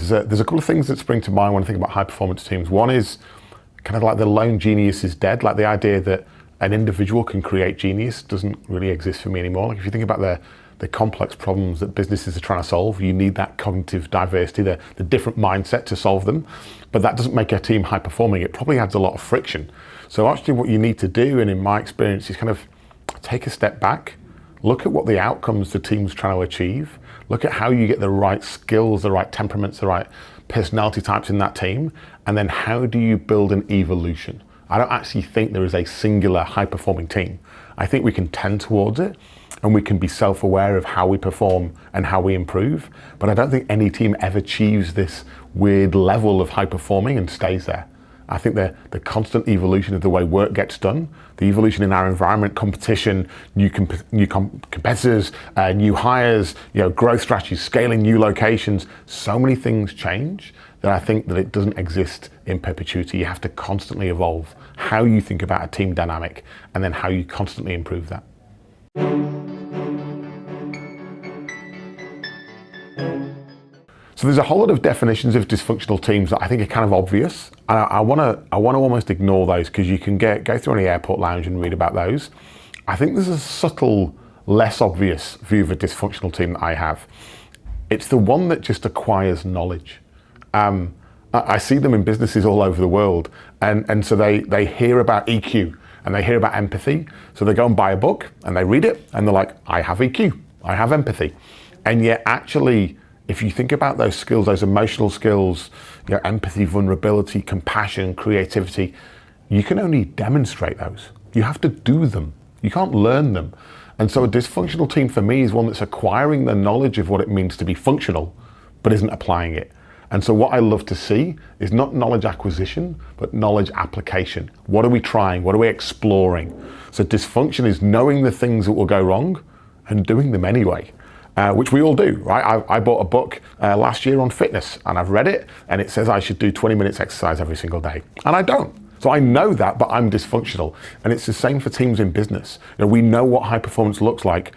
There's a couple of things that spring to mind when I think about high performance teams. One is kind of like the lone genius is dead, like the idea that an individual can create genius doesn't really exist for me anymore. Like if you think about the complex problems that businesses are trying to solve, you need that cognitive diversity, the different mindset to solve them. But that doesn't make a team high performing. It probably adds a lot of friction. So actually what you need to do, and in my experience, is kind of take a step back, look at what the outcomes the team's trying to achieve, look at how you get the right skills, the right temperaments, the right personality types in that team, and then how do you build an evolution? I don't actually think there is a singular high-performing team. I think we can tend towards it, and we can be self-aware of how we perform and how we improve, but I don't think any team ever achieves this weird level of high-performing and stays there. I think the constant evolution of the way work gets done, the evolution in our environment, competition, new competitors, new hires, growth strategies, scaling new locations, so many things change that I think that it doesn't exist in perpetuity. You have to constantly evolve how you think about a team dynamic and then how you constantly improve that. So there's a whole lot of definitions of dysfunctional teams that I think are kind of obvious. And I want to almost ignore those because you can go through any airport lounge and read about those. I think there's a subtle, less obvious view of a dysfunctional team that I have. It's the one that just acquires knowledge. I see them in businesses all over the world. And so they hear about EQ and they hear about empathy. So they go and buy a book and they read it and they're like, I have EQ, I have empathy. And yet actually, if you think about those skills, those emotional skills, empathy, vulnerability, compassion, creativity, you can only demonstrate those. You have to do them. You can't learn them. And so a dysfunctional team for me is one that's acquiring the knowledge of what it means to be functional, but isn't applying it. And so what I love to see is not knowledge acquisition, but knowledge application. What are we trying? What are we exploring? So dysfunction is knowing the things that will go wrong and doing them anyway. Which we all do, right? I bought a book last year on fitness and I've read it and it says I should do 20 minutes exercise every single day. And I don't. So I know that, but I'm dysfunctional. And it's the same for teams in business. We know what high performance looks like.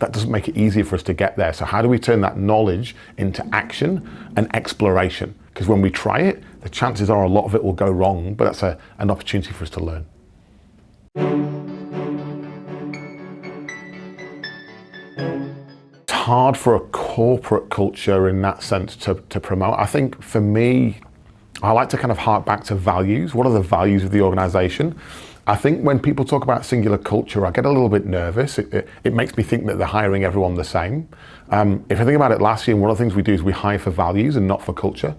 That doesn't make it easier for us to get there. So how do we turn that knowledge into action and exploration? Because when we try it, the chances are a lot of it will go wrong, but that's an opportunity for us to learn. Hard for a corporate culture in that sense to promote. I think for me, I like to kind of hark back to values. What are the values of the organization? I think when people talk about singular culture, I get a little bit nervous. It makes me think that they're hiring everyone the same. If I think about Atlassian, one of the things we do is we hire for values and not for culture.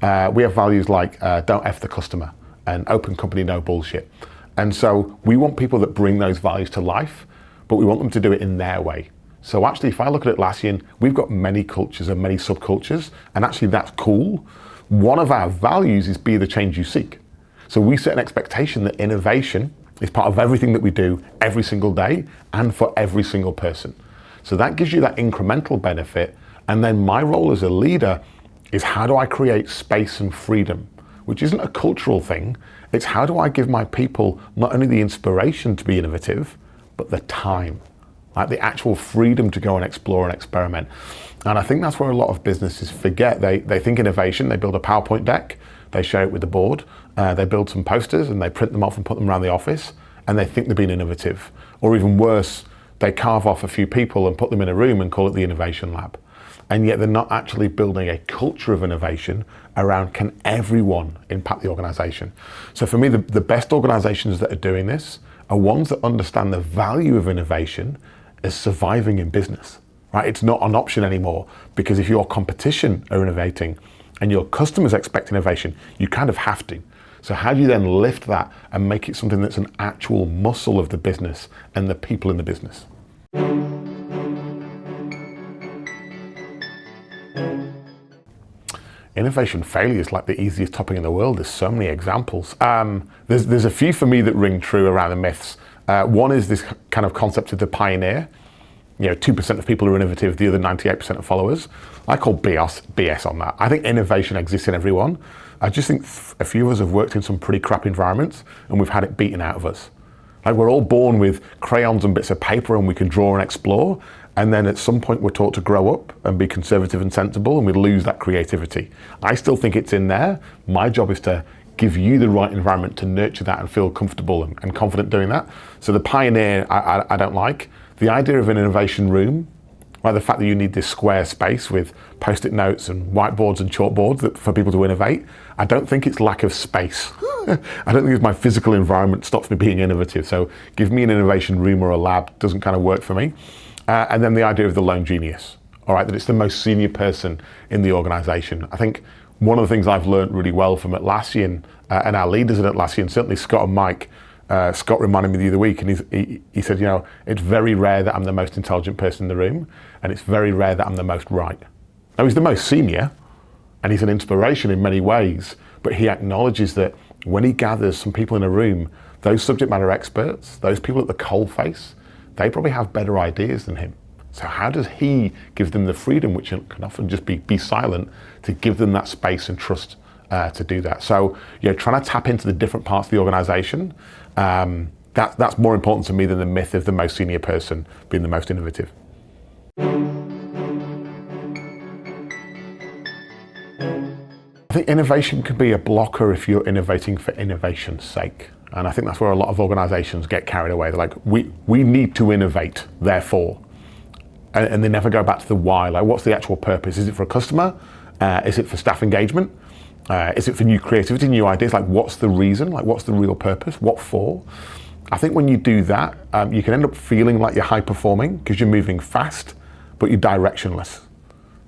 We have values like don't F the customer and open company, no bullshit. And so we want people that bring those values to life, but we want them to do it in their way. So actually, if I look at Atlassian, we've got many cultures and many subcultures, and actually that's cool. One of our values is be the change you seek. So we set an expectation that innovation is part of everything that we do every single day and for every single person. So that gives you that incremental benefit. And then my role as a leader is how do I create space and freedom, which isn't a cultural thing. It's how do I give my people not only the inspiration to be innovative, but the time. Like the actual freedom to go and explore and experiment. And I think that's where a lot of businesses forget. They think innovation, they build a PowerPoint deck, they share it with the board, they build some posters and they print them off and put them around the office, and they think they're being innovative. Or even worse, they carve off a few people and put them in a room and call it the innovation lab. And yet they're not actually building a culture of innovation around can everyone impact the organization. So for me, the best organizations that are doing this are ones that understand the value of innovation as surviving in business, right? It's not an option anymore, because if your competition are innovating and your customers expect innovation, you kind of have to. So how do you then lift that and make it something that's an actual muscle of the business and the people in the business? Innovation failure is like the easiest topic in the world. There's so many examples. There's a few for me that ring true around the myths. One is this kind of concept of the pioneer. 2% of people are innovative, the other 98% are followers. I call BS on that. I think innovation exists in everyone. I just think a few of us have worked in some pretty crap environments and we've had it beaten out of us. Like we're all born with crayons and bits of paper and we can draw and explore. And then at some point we're taught to grow up and be conservative and sensible and we lose that creativity. I still think it's in there. My job is to give you the right environment to nurture that and feel comfortable and confident doing that. So the pioneer, I don't like. The idea of an innovation room, like the fact that you need this square space with post-it notes and whiteboards and chalkboards for people to innovate, I don't think it's lack of space. I don't think it's my physical environment stops me being innovative. So give me an innovation room or a lab, doesn't kind of work for me. And then the idea of the lone genius, all right, that it's the most senior person in the organization. I think one of the things I've learned really well from Atlassian and our leaders at Atlassian, certainly Scott and Mike, Scott reminded me the other week, and he said, you know, it's very rare that I'm the most intelligent person in the room, and it's very rare that I'm the most right. Now, he's the most senior, and he's an inspiration in many ways, but he acknowledges that when he gathers some people in a room, those subject matter experts, those people at the coalface, they probably have better ideas than him. So how does he give them the freedom, which can often just be silent, to give them that space and trust to do that? So, you know, trying to tap into the different parts of the organization, that's more important to me than the myth of the most senior person being the most innovative. I think innovation can be a blocker if you're innovating for innovation's sake. And I think that's where a lot of organizations get carried away. They're like, we need to innovate, therefore. And they never go back to the why. Like, what's the actual purpose? Is it for a customer? Is it for staff engagement? Is it for new creativity, new ideas? Like, what's the reason? Like, what's the real purpose? What for? I think when you do that, you can end up feeling like you're high performing because you're moving fast, but you're directionless.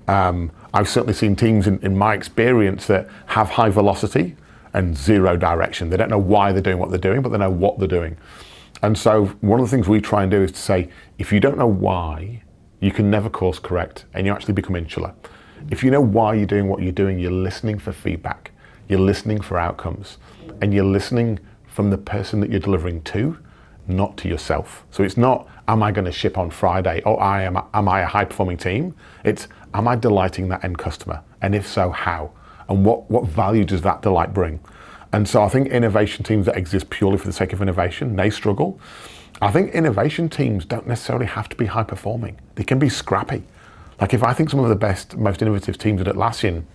I've certainly seen teams in my experience that have high velocity and zero direction. They don't know why they're doing what they're doing, but they know what they're doing. And so one of the things we try and do is to say, if you don't know why, you can never course correct and you actually become insular. If you know why you're doing what you're doing, you're listening for feedback, you're listening for outcomes, and you're listening from the person that you're delivering to, not to yourself. So it's not, am I going to ship on Friday? Or am I a high performing team? It's, am I delighting that end customer? And if so, how? And what value does that delight bring? And so I think innovation teams that exist purely for the sake of innovation, they struggle. I think innovation teams don't necessarily have to be high performing. They can be scrappy. Like, if I think some of the best, most innovative teams at Atlassian,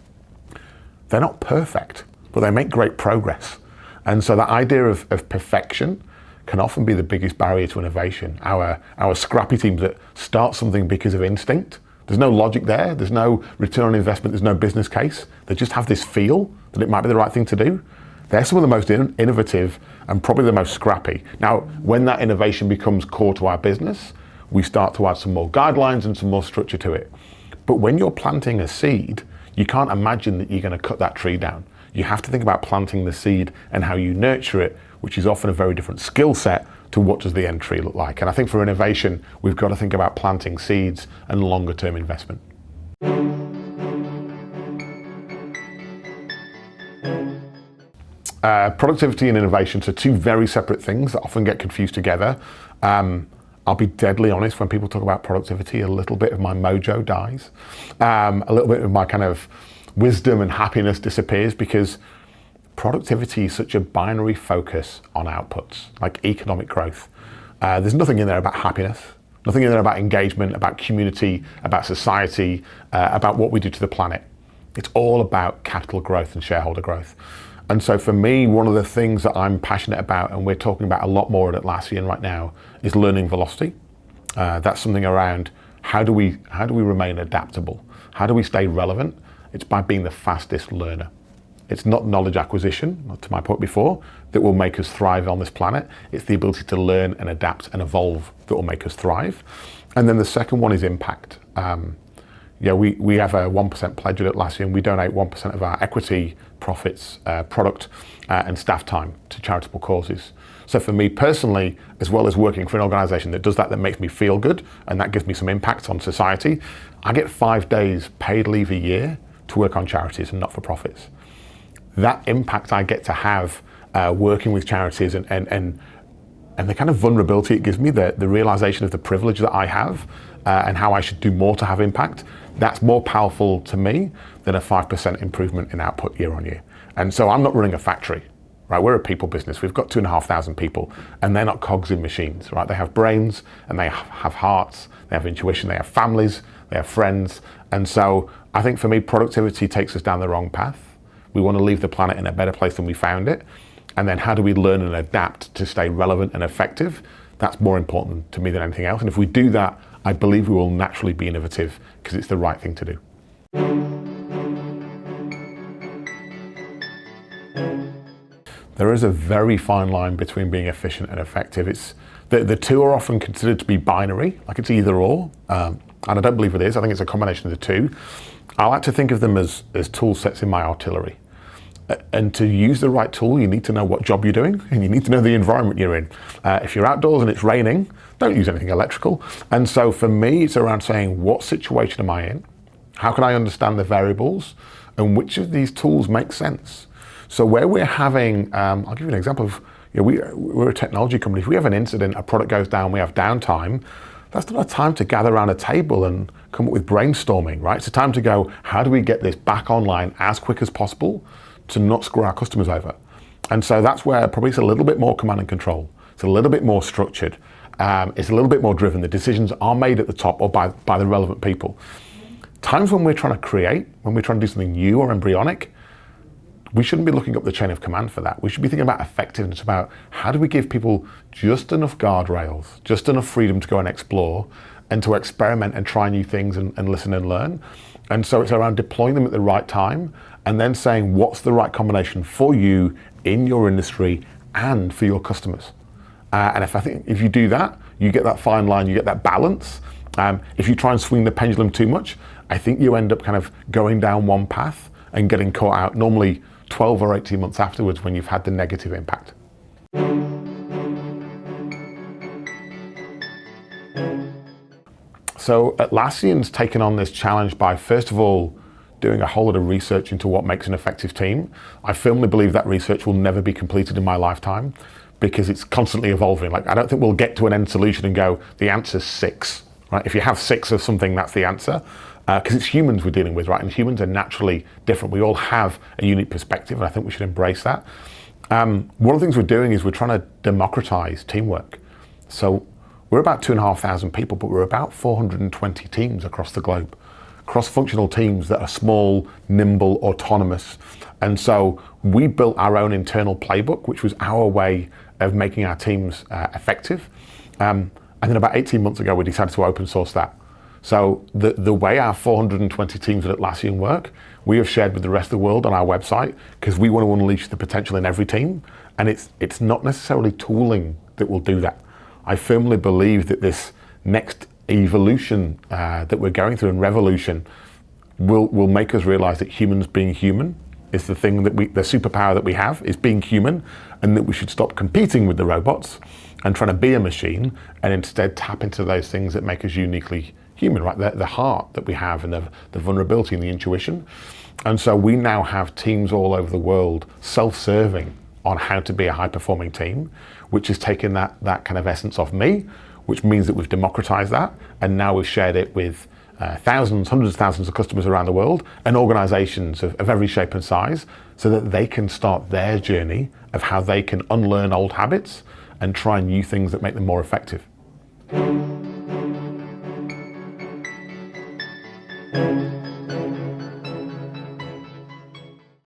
they're not perfect, but they make great progress. And so that idea of perfection can often be the biggest barrier to innovation. Our scrappy teams that start something because of instinct, there's no logic there, there's no return on investment, there's no business case. They just have this feel that it might be the right thing to do. They're some of the most innovative and probably the most scrappy. Now, when that innovation becomes core to our business, we start to add some more guidelines and some more structure to it. But when you're planting a seed, you can't imagine that you're going to cut that tree down. You have to think about planting the seed and how you nurture it, which is often a very different skill set to what does the end tree look like. And I think for innovation, we've got to think about planting seeds and longer term investment. Productivity and innovation are two very separate things that often get confused together. I'll be deadly honest, when people talk about productivity, a little bit of my mojo dies. A little bit of my kind of wisdom and happiness disappears, because productivity is such a binary focus on outputs, like economic growth. There's nothing in there about happiness, nothing in there about engagement, about community, about society, about what we do to the planet. It's all about capital growth and shareholder growth. And so for me, one of the things that I'm passionate about, and we're talking about a lot more at Atlassian right now, is learning velocity. That's something around how do we remain adaptable? How do we stay relevant? It's by being the fastest learner. It's not knowledge acquisition, to my point before, that will make us thrive on this planet. It's the ability to learn and adapt and evolve that will make us thrive. And then the second one is impact. We have a 1% pledge at Atlassian. We donate 1% of our equity, profits, product, and staff time to charitable causes. So for me personally, as well as working for an organization that does that, that makes me feel good, and that gives me some impact on society, I get 5 days paid leave a year to work on charities and not-for-profits. That impact I get to have working with charities and the kind of vulnerability it gives me, the realization of the privilege that I have and how I should do more to have impact, that's more powerful to me than a 5% improvement in output year on year. And so I'm not running a factory, right? We're a people business. We've got 2,500 people, and they're not cogs in machines, right? They have brains, and they have hearts, they have intuition, they have families, they have friends. And so I think for me, productivity takes us down the wrong path. We want to leave the planet in a better place than we found it. And then how do we learn and adapt to stay relevant and effective? That's more important to me than anything else. And if we do that, I believe we will naturally be innovative because it's the right thing to do. There is a very fine line between being efficient and effective. The two are often considered to be binary, like it's either or, and I don't believe it is. I think it's a combination of the two. I like to think of them as tool sets in my artillery. And to use the right tool, you need to know what job you're doing, and you need to know the environment you're in. If you're outdoors and it's raining, don't use anything electrical. And so for me, it's around saying, what situation am I in? How can I understand the variables? And which of these tools make sense? So where we're having, I'll give you an example of, we're a technology company. If we have an incident, a product goes down, we have downtime, that's not a time to gather around a table and come up with brainstorming, right? It's a time to go, how do we get this back online as quick as possible to not screw our customers over? And so that's where probably it's a little bit more command and control. It's a little bit more structured. It's a little bit more driven. The decisions are made at the top or by the relevant people. Times when we're trying to create, when we're trying to do something new or embryonic, we shouldn't be looking up the chain of command for that. We should be thinking about effectiveness, about how do we give people just enough guardrails, just enough freedom to go and explore and to experiment and try new things and listen and learn. And so it's around deploying them at the right time and then saying what's the right combination for you in your industry and for your customers. And if you do that, you get that fine line, you get that balance. If you try and swing the pendulum too much, I think you end up kind of going down one path and getting caught out normally 12 or 18 months afterwards when you've had the negative impact. So Atlassian's taken on this challenge by, first of all, doing a whole lot of research into what makes an effective team. I firmly believe that research will never be completed in my lifetime because it's constantly evolving. Like, I don't think we'll get to an end solution and go, the answer's 6, right? If you have 6 of something, that's the answer. Because it's humans we're dealing with, right? And humans are naturally different. We all have a unique perspective, and I think we should embrace that. One of the things we're doing is we're trying to democratize teamwork. So we're about 2,500 people, but we're about 420 teams across the globe. Cross-functional teams that are small, nimble, autonomous. And so we built our own internal playbook, which was our way of making our teams effective. And then about 18 months ago, we decided to open source that. So the way our 420 teams at Atlassian work, we have shared with the rest of the world on our website because we want to unleash the potential in every team. And it's not necessarily tooling that will do that. I firmly believe that this next evolution that we're going through and revolution will make us realize that humans being human is the thing that the superpower that we have is being human, and that we should stop competing with the robots and trying to be a machine and instead tap into those things that make us uniquely human, right? The heart that we have and the vulnerability and the intuition. And so we now have teams all over the world self-serving on how to be a high-performing team, which has taken that kind of essence of me, which means that we've democratized that, and now we've shared it with thousands, hundreds of thousands of customers around the world and organizations of every shape and size so that they can start their journey of how they can unlearn old habits and try new things that make them more effective.